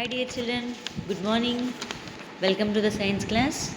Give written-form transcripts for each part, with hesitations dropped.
Hi dear children, good morning. Welcome to the science class.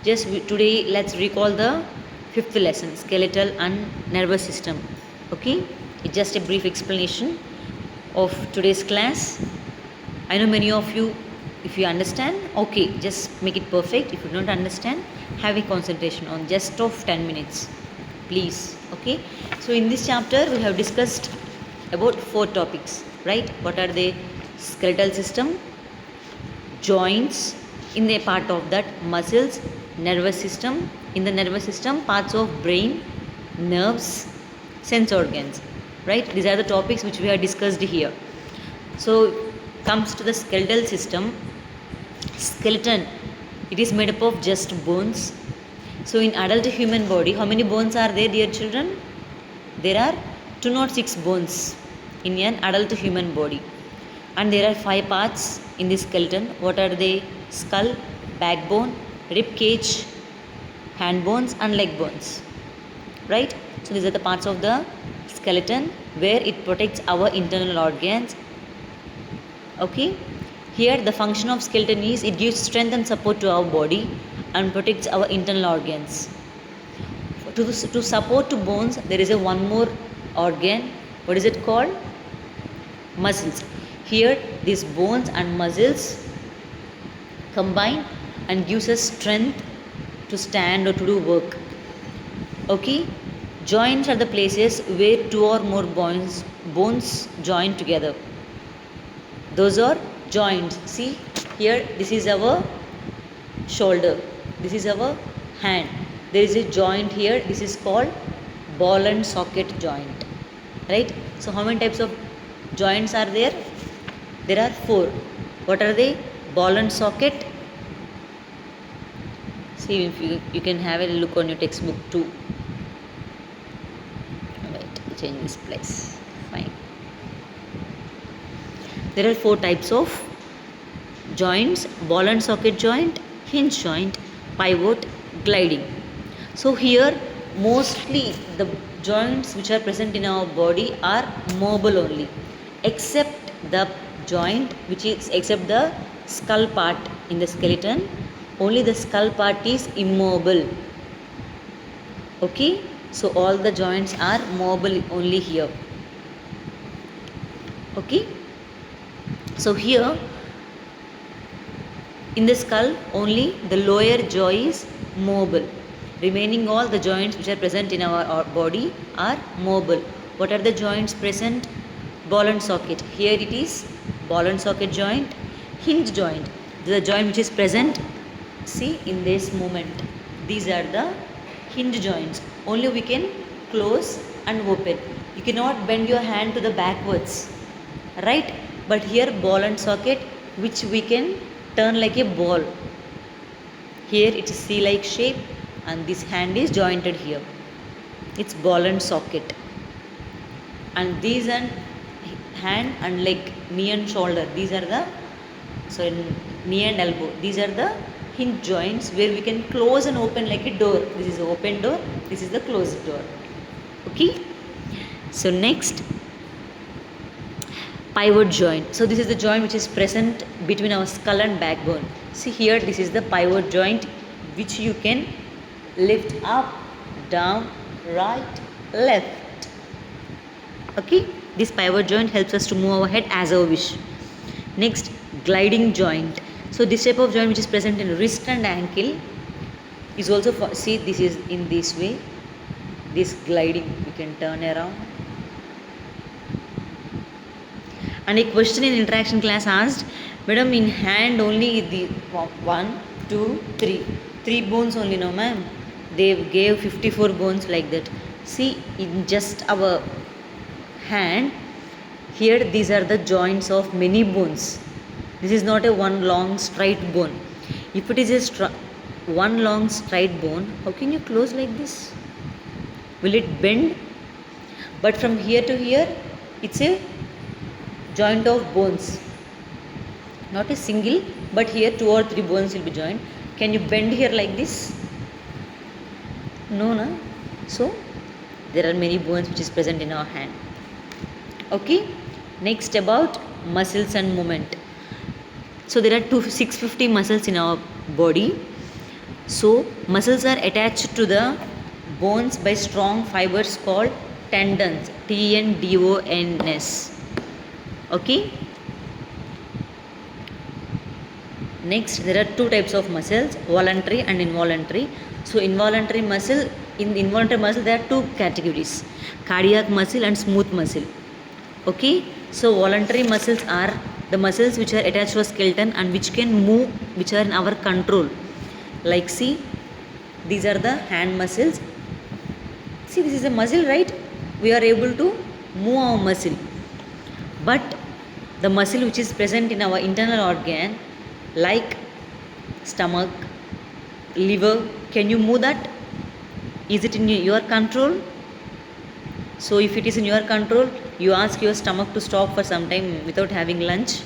Today let's recall the fifth lesson, skeletal and nervous system. Okay? It's just a brief explanation of today's class. I know many of you, if you understand, okay, just make it perfect. If you don't understand, have a concentration on just of 10 minutes. Please. Okay? So in this chapter we have discussed about four topics, right? What are they? Skeletal system, joints, in the part of that muscles, nervous system, in the nervous system parts of brain, nerves, sense organs, right? These are the topics which we have discussed here. So comes to the skeletal system. Skeleton, it is made up of just bones. So in adult human body, how many bones are there, dear children? There are 206 bones in an adult human body, and there are 5 parts in the skeleton. What are they? Skull, backbone, rib cage, hand bones and leg bones, right? So these are the parts of the skeleton where it protects our internal organs. Okay, here the function of skeleton is it gives strength and support to our body and protects our internal organs. To support to bones, there is a one more organ. What is it called? Muscles. Here these bones and muscles combine and gives us strength to stand or to do work. Okay, joints are the places where two or more bones join together. Those are joints. See here, this is our shoulder, this is our hand, there is a joint here, this is called ball and socket joint, right? So how many types of joints are there? There are 4. What are they? Ball and socket. See, if you can have a look on your textbook too. Right, change this place. Fine. There are 4 types of joints: ball and socket joint, hinge joint, pivot, gliding. So here mostly the joints which are present in our body are mobile only, except the joint which is except the skull part in the skeleton. Only the skull part is immobile. Okay, so all the joints are mobile only here. Okay, so here in the skull only the lower jaw is mobile. Remaining all the joints which are present in our body are mobile. What are the joints present? Ball and socket. Here it is ball and socket joint. Hinge joint, the joint which is present, see, in this movement. These are the hinge joints. Only we can close and open. You cannot bend your hand to the backwards, right? But here ball and socket which we can turn like a ball. Here it is C-like shape and this hand is jointed here. It's ball and socket. And these are hand and leg, knee and shoulder. These are the knee and elbow. These are the hinge joints where we can close and open like a door. This is the open door. This is the closed door. Okay. So next, pivot joint. So this is the joint which is present between our skull and backbone. See here, this is the pivot joint which you can lift up, down, right, left. Okay, this pivot joint helps us to move our head as our wish. Next, gliding joint. So this type of joint which is present in wrist and ankle is also see, this is in this way. This gliding, you can turn around. And a question in interaction class asked, Madam, in hand only the 1, 2, 3. 3 bones only, no ma'am. They gave 54 bones like that. See, in just our hand, here these are the joints of many bones. This is not a one long straight bone. If it is a one long straight bone, how can you close like this? Will it bend? But from here to here, it's a joint of bones. Not a single, but here 2 or 3 bones will be joined. Can you bend here like this? No, no. So there are many bones which is present in our hand. Okay. Next, about muscles and movement. So there are 650 muscles in our body. So muscles are attached to the bones by strong fibers called tendons, tendons. Okay. Next, there are two types of muscles, voluntary and involuntary. So involuntary muscle, in involuntary muscle there are two categories, cardiac muscle and smooth muscle. Okay. So voluntary muscles are the muscles which are attached to a skeleton and which can move, which are in our control. Like see, these are the hand muscles. See, this is a muscle, right? We are able to move our muscle. But the muscle which is present in our internal organ, like stomach, liver, can you move that? Is it in your control? So if it is in your control, you ask your stomach to stop for some time without having lunch?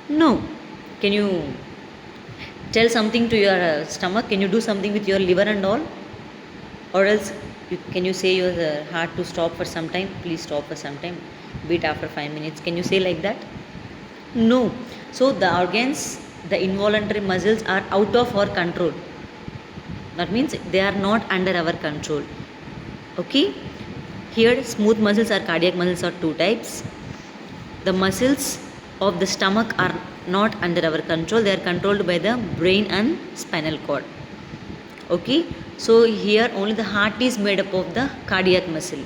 No. Can you tell something to your stomach? Can you do something with your liver and all? Or else can you say your heart to stop for some time? Please stop for some time, beat after 5 minutes. Can you say like that? No. So the organs, the involuntary muscles are out of our control. That means they are not under our control. Okay. Here smooth muscles or cardiac muscles are two types. The muscles of the stomach are not under our control. They are controlled by the brain and spinal cord. Okay. So here only the heart is made up of the cardiac muscle.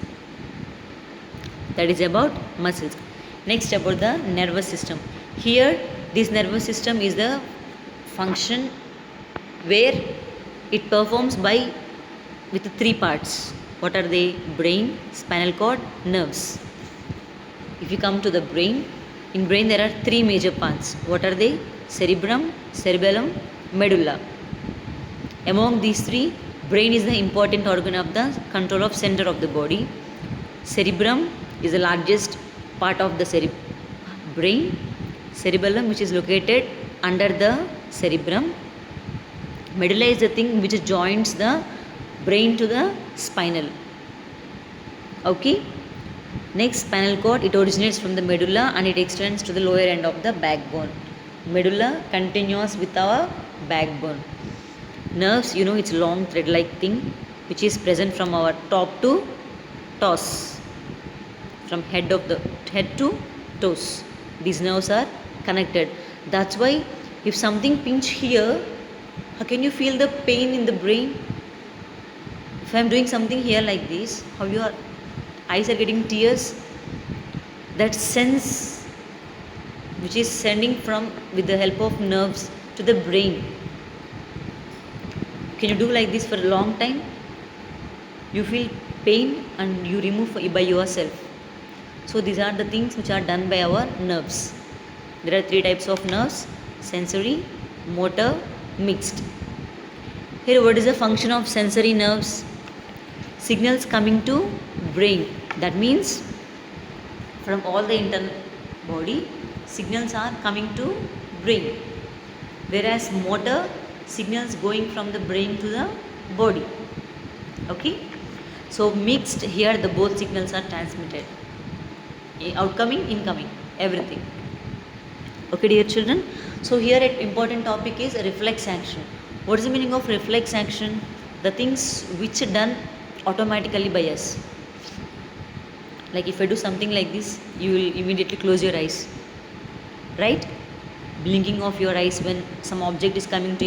That is about muscles. Next, about the nervous system. Here this nervous system is the function where it performs by with three parts. What are they? Brain, spinal cord, nerves. If you come to the brain, in brain there are three major parts. What are they? Cerebrum, cerebellum, medulla. Among these three, brain is the important organ of the control of center of the body. Cerebrum is the largest part of the brain. Cerebellum, which is located under the cerebrum. Medulla is the thing which joins the brain to the spinal. Okay. Next, spinal cord, it originates from the medulla and it extends to the lower end of the backbone. Medulla continues with our backbone. Nerves, you know, it's long thread like thing which is present from our top to toes, from head to toes. These nerves are connected. That's why if something pinch here, how can you feel the pain in the brain? If I am doing something here like this, how your eyes are getting tears, that sense which is sending from with the help of nerves to the brain. Can you do like this for a long time? You feel pain and you remove by yourself. So these are the things which are done by our nerves. There are three types of nerves: sensory, motor, mixed. Here, what is the function of sensory nerves? Signals coming to brain. That means from all the internal body, signals are coming to brain. Whereas motor, signals going from the brain to the body. Okay. So mixed, here the both signals are transmitted. Outcoming, incoming, everything. Okay, dear children. So here an important topic is reflex action. What is the meaning of reflex action? The things which are done automatically by us. Like if I do something like this, you will immediately close your eyes, right? Blinking of your eyes when some object is coming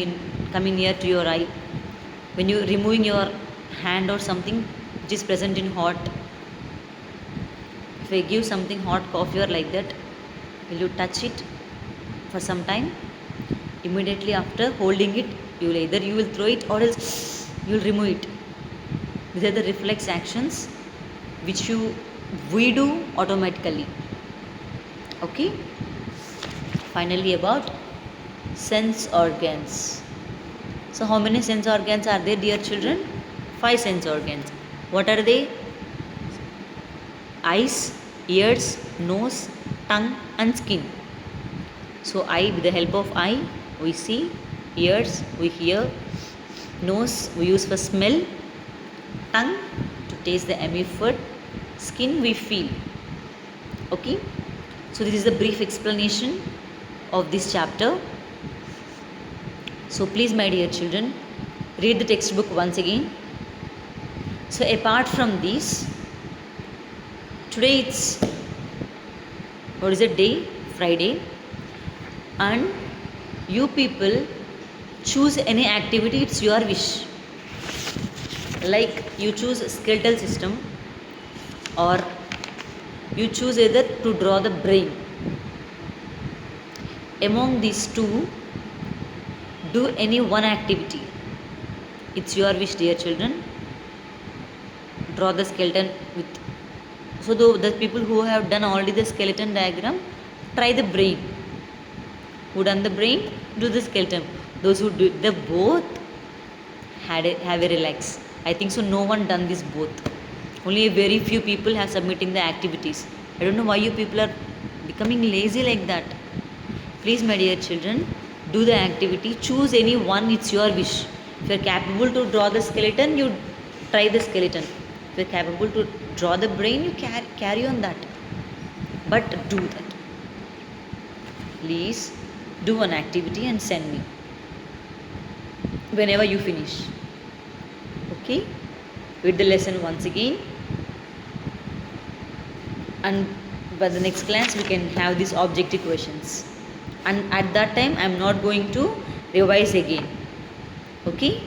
near to your eye. When you removing your hand or something which is present in hot. If I give something hot coffee or like that, will you touch it for some time? Immediately after holding it, you will throw it or else you will remove it. These are the reflex actions which we do automatically. Okay. Finally, about sense organs. So how many sense organs are there, dear children? 5 sense organs. What are they? Eyes, ears, nose, tongue and skin. So eye, with the help of eye we see, ears we hear, nose we use for smell, tongue to taste the ammy food, skin we feel. Okay. So this is the brief explanation of this chapter. So please, my dear children, read the textbook once again. So apart from this, today it's, what is the day? Friday. And you people choose any activity, it's your wish. Like you choose skeletal system, or you choose either to draw the brain. Among these two, do any one activity. It's your wish, dear children. Draw the skeleton with. So the people who have done already the skeleton diagram, try the brain. Who done the brain, do the skeleton. Those who do the both have a relax. I think so no one done this both. Only a very few people have submitting the activities. I don't know why you people are becoming lazy like that. Please, my dear children, do the activity. Choose any one, it's your wish. If you are capable to draw the skeleton, you try the skeleton. If you are capable to draw the brain, you carry on that. But do that. Please do one activity and send me whenever you finish. Okay? Read the lesson once again. And by the next class, we can have these objective questions. And at that time, I am not going to revise again. Okay?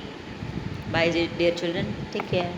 Bye, dear children. Take care.